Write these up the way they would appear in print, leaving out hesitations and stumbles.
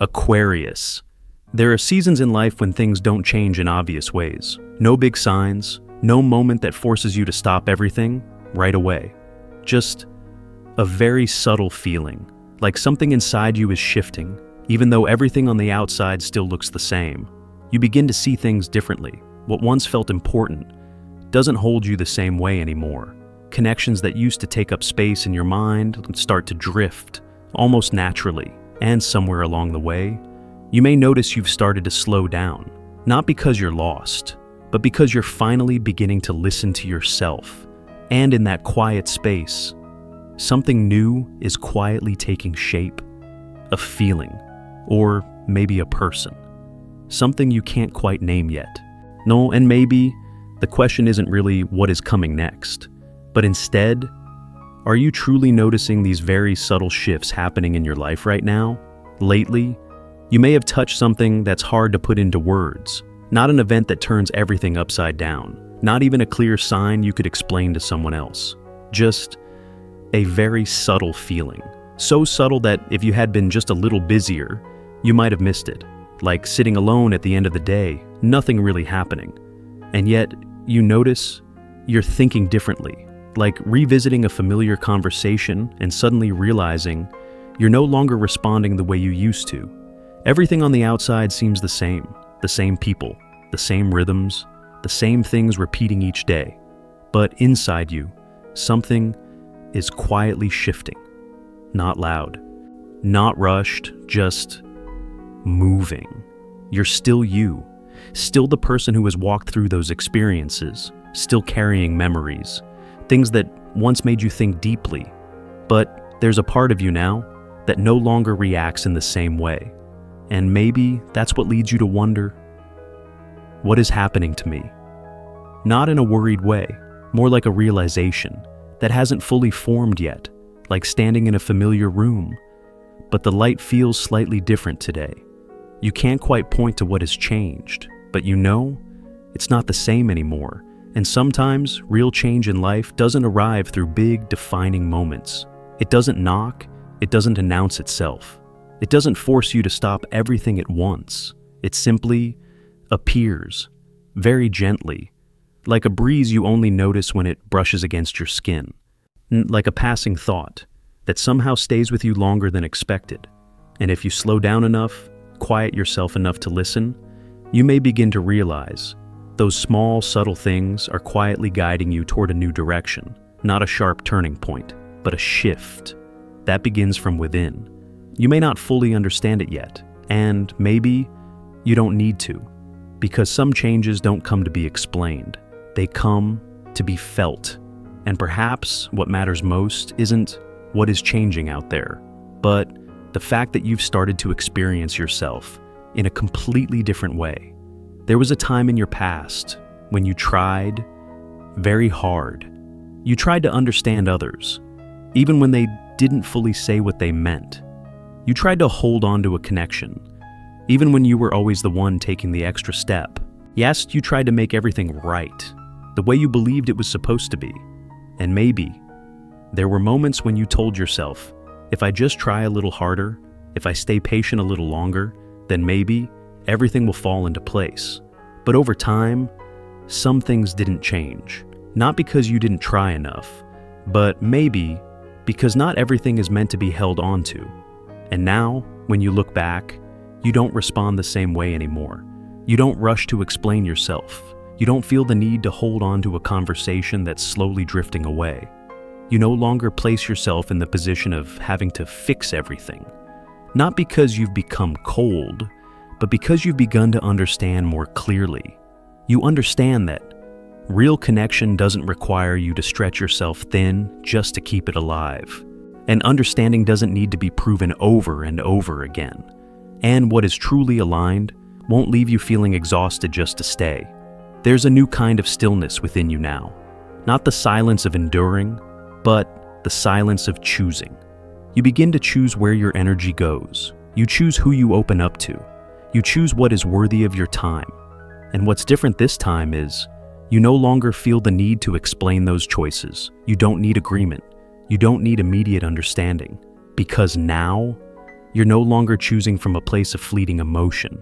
Aquarius. There are seasons in life when things don't change in obvious ways. No big signs, no moment that forces you to stop everything right away. Just a very subtle feeling, like something inside you is shifting, even though everything on the outside still looks the same. You begin to see things differently. What once felt important doesn't hold you the same way anymore. Connections that used to take up space in your mind start to drift, almost naturally. And somewhere along the way, you may notice you've started to slow down, not because you're lost, but because you're finally beginning to listen to yourself. And in that quiet space, something new is quietly taking shape. A feeling, or maybe a person. Something you can't quite name yet. No, and maybe the question isn't really what is coming next, but instead, are you truly noticing these very subtle shifts happening in your life right now? Lately, you may have touched something that's hard to put into words, not an event that turns everything upside down, not even a clear sign you could explain to someone else. Just a very subtle feeling. So subtle that if you had been just a little busier, you might have missed it. Like sitting alone at the end of the day, nothing really happening. And yet, you notice you're thinking differently. Like revisiting a familiar conversation and suddenly realizing you're no longer responding the way you used to. Everything on the outside seems the same people, the same rhythms, the same things repeating each day. But inside you, something is quietly shifting. Not loud, not rushed, just moving. You're still you, still the person who has walked through those experiences, still carrying memories. Things that once made you think deeply, but there's a part of you now that no longer reacts in the same way. And maybe that's what leads you to wonder, what is happening to me? Not in a worried way, more like a realization that hasn't fully formed yet, like standing in a familiar room, but the light feels slightly different today. You can't quite point to what has changed, but you know it's not the same anymore. And sometimes, real change in life doesn't arrive through big, defining moments. It doesn't knock, it doesn't announce itself. It doesn't force you to stop everything at once. It simply appears, very gently, like a breeze you only notice when it brushes against your skin. Like a passing thought that somehow stays with you longer than expected. And if you slow down enough, quiet yourself enough to listen, you may begin to realize those small, subtle things are quietly guiding you toward a new direction, not a sharp turning point, but a shift that begins from within. You may not fully understand it yet, and maybe you don't need to, because some changes don't come to be explained. They come to be felt. And perhaps what matters most isn't what is changing out there, but the fact that you've started to experience yourself in a completely different way. There was a time in your past when you tried very hard. You tried to understand others, even when they didn't fully say what they meant. You tried to hold on to a connection, even when you were always the one taking the extra step. Yes, you tried to make everything right, the way you believed it was supposed to be. And maybe there were moments when you told yourself, if I just try a little harder, if I stay patient a little longer, then maybe everything will fall into place. But over time, some things didn't change. Not because you didn't try enough, but maybe because not everything is meant to be held on to. And now, when you look back, you don't respond the same way anymore. You don't rush to explain yourself. You don't feel the need to hold on to a conversation that's slowly drifting away. You no longer place yourself in the position of having to fix everything. Not because you've become cold, but because you've begun to understand more clearly. You understand that real connection doesn't require you to stretch yourself thin just to keep it alive. And understanding doesn't need to be proven over and over again. And what is truly aligned won't leave you feeling exhausted just to stay. There's a new kind of stillness within you now. Not the silence of enduring, but the silence of choosing. You begin to choose where your energy goes. You choose who you open up to. You choose what is worthy of your time. And what's different this time is, you no longer feel the need to explain those choices. You don't need agreement. You don't need immediate understanding. Because now, You're no longer choosing from a place of fleeting emotion.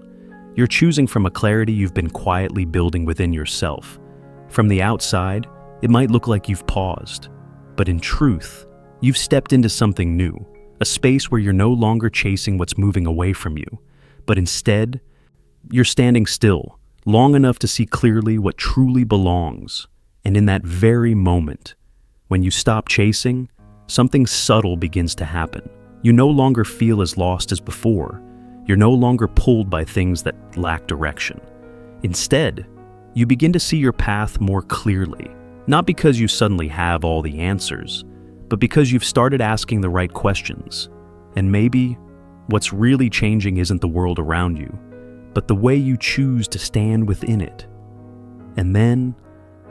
You're choosing from a clarity you've been quietly building within yourself. From the outside, it might look like you've paused, but in truth, you've stepped into something new, a space where you're no longer chasing what's moving away from you, but instead, you're standing still, long enough to see clearly what truly belongs. And in that very moment, when you stop chasing, something subtle begins to happen. You no longer feel as lost as before. You're no longer pulled by things that lack direction. Instead, you begin to see your path more clearly, not because you suddenly have all the answers, but because you've started asking the right questions. And maybe what's really changing isn't the world around you, but the way you choose to stand within it. And then,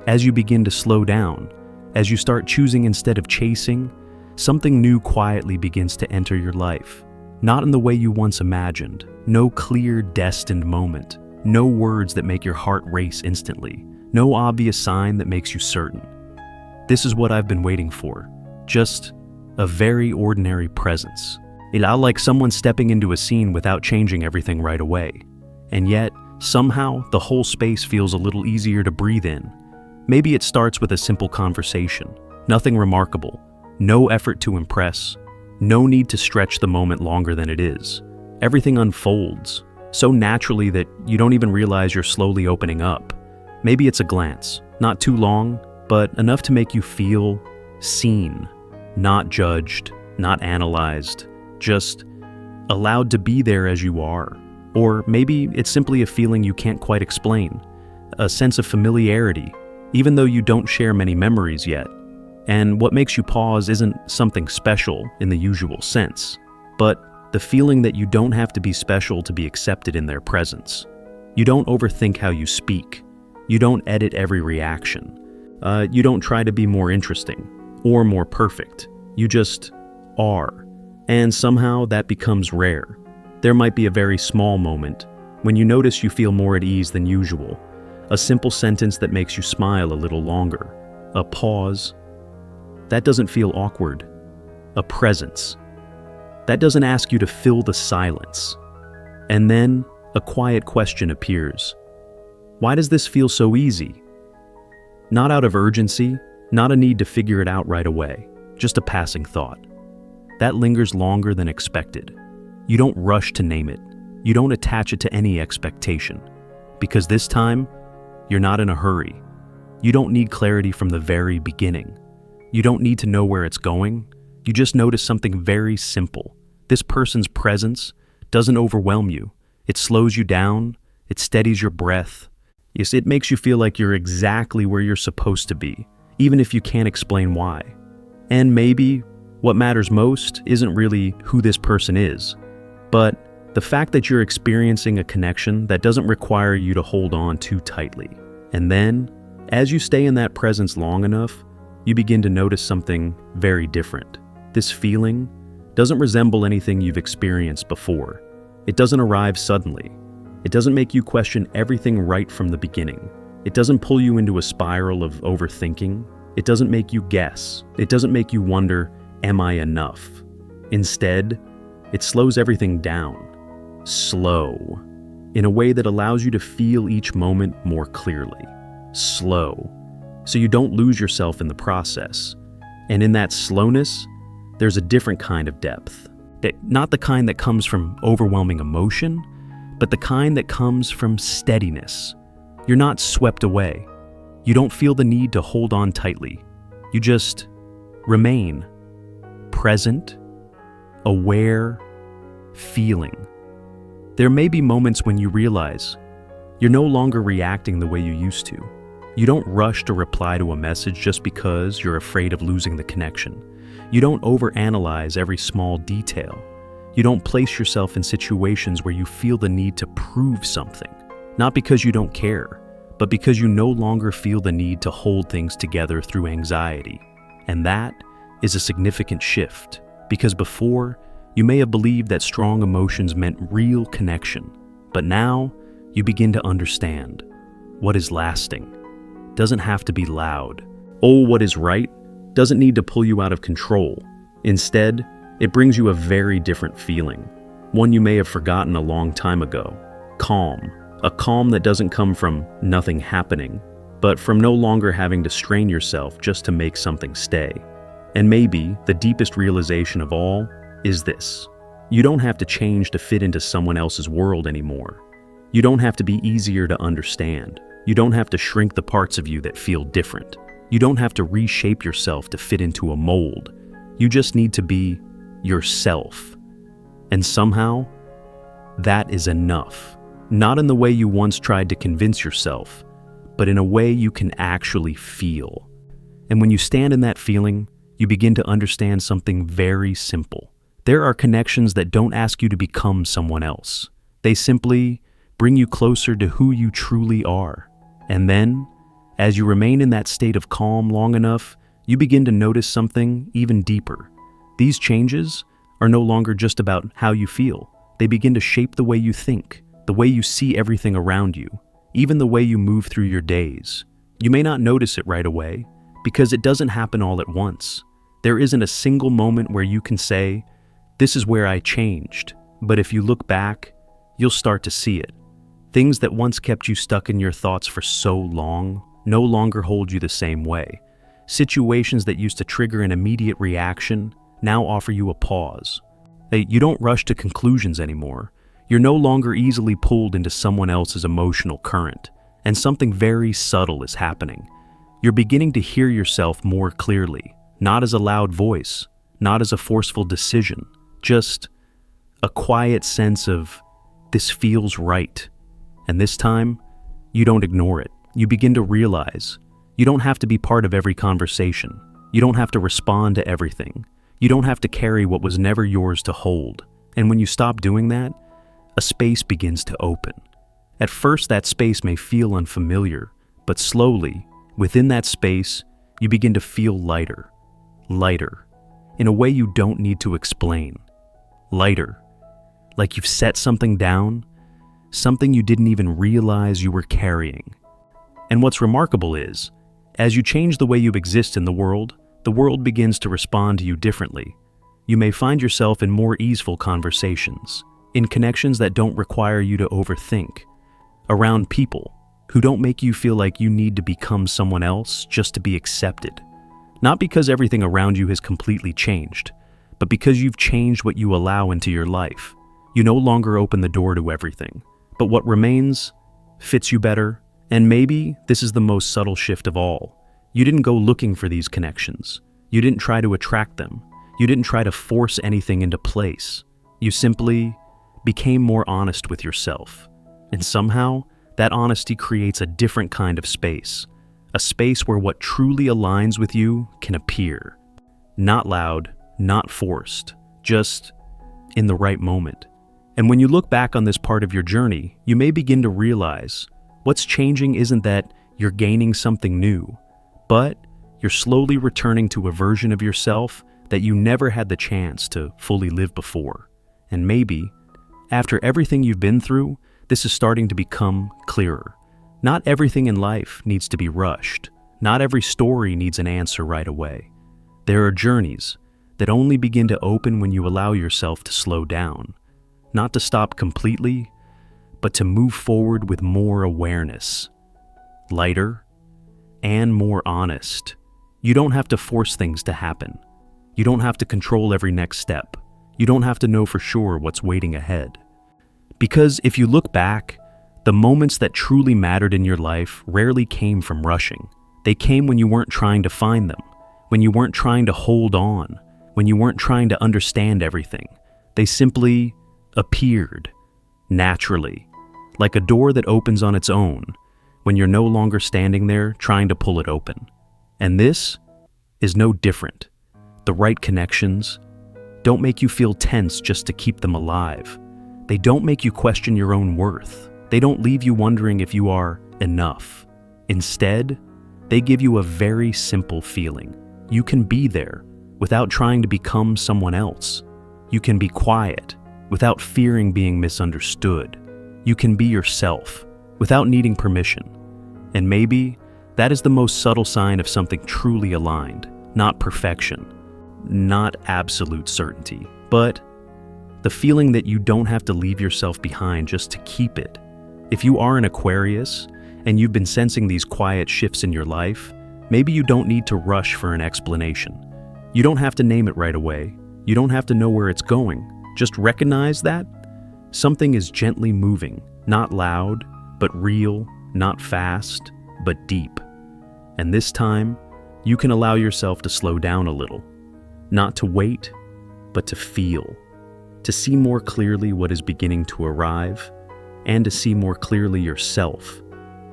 as you begin to slow down, as you start choosing instead of chasing, something new quietly begins to enter your life. Not in the way you once imagined. No clear, destined moment. No words that make your heart race instantly. No obvious sign that makes you certain. This is what I've been waiting for. Just a very ordinary presence. It's like someone stepping into a scene without changing everything right away. And yet, somehow, the whole space feels a little easier to breathe in. Maybe it starts with a simple conversation. Nothing remarkable. No effort to impress. No need to stretch the moment longer than it is. Everything unfolds so naturally that you don't even realize you're slowly opening up. Maybe it's a glance, not too long, but enough to make you feel seen, not judged, not analyzed, just allowed to be there as you are. Or maybe it's simply a feeling you can't quite explain, a sense of familiarity, even though you don't share many memories yet. And what makes you pause isn't something special in the usual sense, but the feeling that you don't have to be special to be accepted in their presence. You don't overthink how you speak. You don't edit every reaction. You don't try to be more interesting or more perfect. You just are. And somehow that becomes rare. There might be a very small moment when you notice you feel more at ease than usual. A simple sentence that makes you smile a little longer. A pause. That doesn't feel awkward. A presence. That doesn't ask you to fill the silence. And then a quiet question appears. Why does this feel so easy? Not out of urgency, not a need to figure it out right away, just a passing thought. That lingers longer than expected. You don't rush to name it. You don't attach it to any expectation. Because this time, you're not in a hurry. You don't need clarity from the very beginning. You don't need to know where it's going. You just notice something very simple. This person's presence doesn't overwhelm you. It slows you down. It steadies your breath. Yes, it makes you feel like you're exactly where you're supposed to be, even if you can't explain why. And maybe what matters most isn't really who this person is, but the fact that you're experiencing a connection that doesn't require you to hold on too tightly. And then, as you stay in that presence long enough, you begin to notice something very different. This feeling doesn't resemble anything you've experienced before. It doesn't arrive suddenly. It doesn't make you question everything right from the beginning. It doesn't pull you into a spiral of overthinking. It doesn't make you guess. It doesn't make you wonder, am I enough? Instead, it slows everything down. Slow. In a way that allows you to feel each moment more clearly. Slow. So you don't lose yourself in the process. And in that slowness, there's a different kind of depth. Not the kind that comes from overwhelming emotion, but the kind that comes from steadiness. You're not swept away. You don't feel the need to hold on tightly. You just remain present, aware, feeling. There may be moments when you realize you're no longer reacting the way you used to. You don't rush to reply to a message just because you're afraid of losing the connection. You don't overanalyze every small detail. You don't place yourself in situations where you feel the need to prove something. Not because you don't care, but because you no longer feel the need to hold things together through anxiety. And that is a significant shift, because before, you may have believed that strong emotions meant real connection. But now, you begin to understand what is lasting doesn't have to be loud. Oh, what is right doesn't need to pull you out of control. Instead, it brings you a very different feeling. one you may have forgotten a long time ago. Calm. A calm that doesn't come from nothing happening, but from no longer having to strain yourself just to make something stay. And maybe the deepest realization of all is this: you don't have to change to fit into someone else's world anymore. You don't have to be easier to understand. You don't have to shrink the parts of you that feel different. You don't have to reshape yourself to fit into a mold. You just need to be yourself. And somehow, that is enough. Not in the way you once tried to convince yourself, but in a way you can actually feel. And when you stand in that feeling, you begin to understand something very simple. There are connections that don't ask you to become someone else. They simply bring you closer to who you truly are. And then, as you remain in that state of calm long enough, you begin to notice something even deeper. These changes are no longer just about how you feel. They begin to shape the way you think, the way you see everything around you, even the way you move through your days. You may not notice it right away, because it doesn't happen all at once. There isn't a single moment where you can say, "This is where I changed." But if you look back, you'll start to see it. Things that once kept you stuck in your thoughts for so long no longer hold you the same way. Situations that used to trigger an immediate reaction now offer you a pause. You don't rush to conclusions anymore. You're no longer easily pulled into someone else's emotional current, and something very subtle is happening. You're beginning to hear yourself more clearly, not as a loud voice, not as a forceful decision, just a quiet sense of, "This feels right." And this time, you don't ignore it. You begin to realize you don't have to be part of every conversation. You don't have to respond to everything. You don't have to carry what was never yours to hold. And when you stop doing that, a space begins to open. At first, that space may feel unfamiliar, but slowly, within that space, you begin to feel lighter. Lighter, in a way you don't need to explain. Lighter, like you've set something down, something you didn't even realize you were carrying. And what's remarkable is, as you change the way you exist in the world begins to respond to you differently. You may find yourself in more easeful conversations, in connections that don't require you to overthink, around people who don't make you feel like you need to become someone else just to be accepted. Not because everything around you has completely changed, but because you've changed what you allow into your life. You no longer open the door to everything, but what remains fits you better. And maybe this is the most subtle shift of all. You didn't go looking for these connections. You didn't try to attract them. You didn't try to force anything into place. You simply became more honest with yourself. And somehow, that honesty creates a different kind of space. A space where what truly aligns with you can appear. Not loud, not forced, just in the right moment. And when you look back on this part of your journey, you may begin to realize what's changing isn't that you're gaining something new, but you're slowly returning to a version of yourself that you never had the chance to fully live before. And maybe, after everything you've been through, this is starting to become clearer. Not everything in life needs to be rushed. Not every story needs an answer right away. There are journeys that only begin to open when you allow yourself to slow down. Not to stop completely, but to move forward with more awareness. Lighter and more honest. You don't have to force things to happen. You don't have to control every next step. You don't have to know for sure what's waiting ahead. Because if you look back, the moments that truly mattered in your life rarely came from rushing. They came when you weren't trying to find them, when you weren't trying to hold on, when you weren't trying to understand everything. They simply appeared, naturally, like a door that opens on its own, when you're no longer standing there trying to pull it open. And this is no different. The right connections don't make you feel tense just to keep them alive. They don't make you question your own worth. They don't leave you wondering if you are enough. Instead, they give you a very simple feeling. You can be there without trying to become someone else. You can be quiet without fearing being misunderstood. You can be yourself without needing permission. And maybe that is the most subtle sign of something truly aligned, not perfection, not absolute certainty, but The feeling that you don't have to leave yourself behind just to keep it. If you are an Aquarius, and you've been sensing these quiet shifts in your life, maybe you don't need to rush for an explanation. You don't have to name it right away. You don't have to know where it's going. Just recognize that something is gently moving, not loud, but real, not fast, but deep. And this time, you can allow yourself to slow down a little. Not to wait, but to feel. To see more clearly what is beginning to arrive, and to see more clearly yourself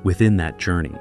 within that journey.